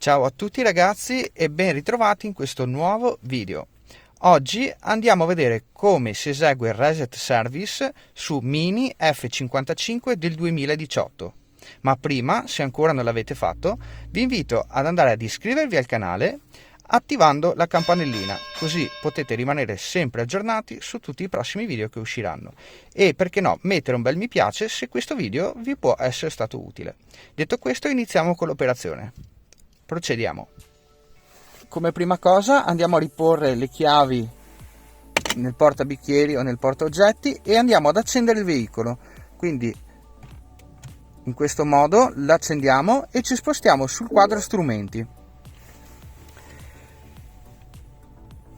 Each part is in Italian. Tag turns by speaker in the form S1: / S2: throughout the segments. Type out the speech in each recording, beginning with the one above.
S1: Ciao a tutti ragazzi e ben ritrovati in questo nuovo video. Oggi andiamo a vedere come si esegue il reset service su Mini F55 del 2018. Ma prima, se ancora non l'avete fatto, vi invito ad andare ad iscrivervi al canale attivando la campanellina, così potete rimanere sempre aggiornati su tutti i prossimi video che usciranno. E perché no, mettere un bel mi piace se questo video vi può essere stato utile. Detto questo, iniziamo con l'operazione. Procediamo. Come prima cosa andiamo a riporre le chiavi nel portabicchieri o nel portaoggetti e andiamo ad accendere il veicolo. Quindi in questo modo l'accendiamo e ci spostiamo sul quadro strumenti.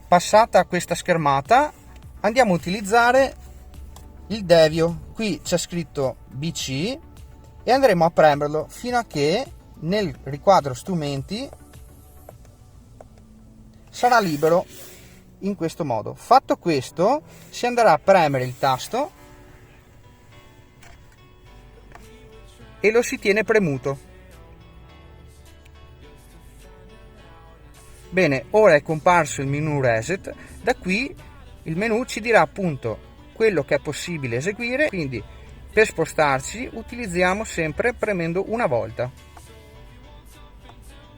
S1: Passata questa schermata andiamo a utilizzare il devio. Qui c'è scritto BC e andremo a premerlo fino a che nel riquadro strumenti sarà libero in questo modo. Fatto questo, si andrà a premere il tasto e lo si tiene premuto. Bene, ora è comparso il menu reset. Da qui il menu ci dirà appunto quello che è possibile eseguire, quindi per spostarci utilizziamo sempre premendo una volta.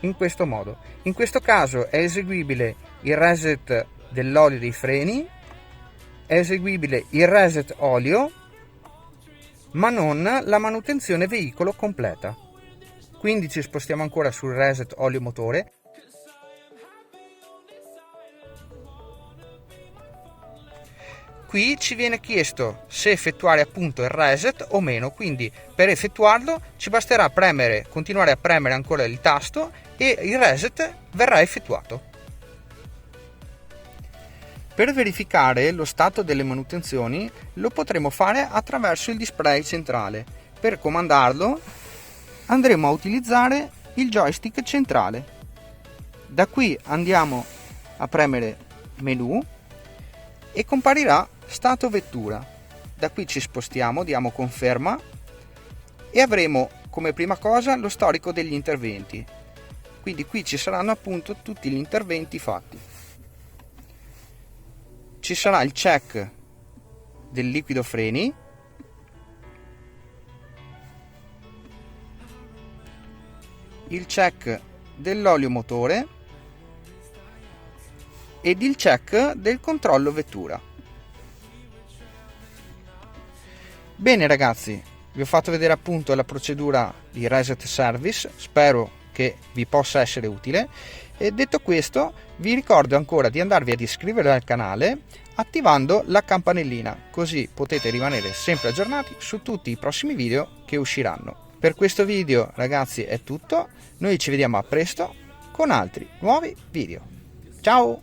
S1: In questo modo. In questo caso è eseguibile il reset dell'olio dei freni, è eseguibile il reset olio, ma non la manutenzione veicolo completa. Quindi ci spostiamo ancora sul reset olio motore. Qui ci viene chiesto se effettuare appunto il reset o meno, quindi per effettuarlo ci basterà continuare a premere ancora il tasto e il reset verrà effettuato. Per verificare lo stato delle manutenzioni lo potremo fare attraverso il display centrale. Per comandarlo andremo a utilizzare il joystick centrale. Da qui andiamo a premere menu e comparirà stato vettura. Da qui ci spostiamo, diamo conferma e avremo come prima cosa lo storico degli interventi. Quindi qui ci saranno appunto tutti gli interventi fatti. Ci sarà il check del liquido freni, il check dell'olio motore ed il check del controllo vettura. Bene ragazzi, vi ho fatto vedere appunto la procedura di reset service, spero che vi possa essere utile e detto questo vi ricordo ancora di andarvi ad iscrivere al canale attivando la campanellina, così potete rimanere sempre aggiornati su tutti i prossimi video che usciranno. Per questo video ragazzi è tutto, noi ci vediamo a presto con altri nuovi video. Ciao!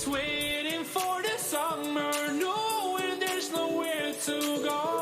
S2: Waiting for the summer, knowing there's nowhere to go.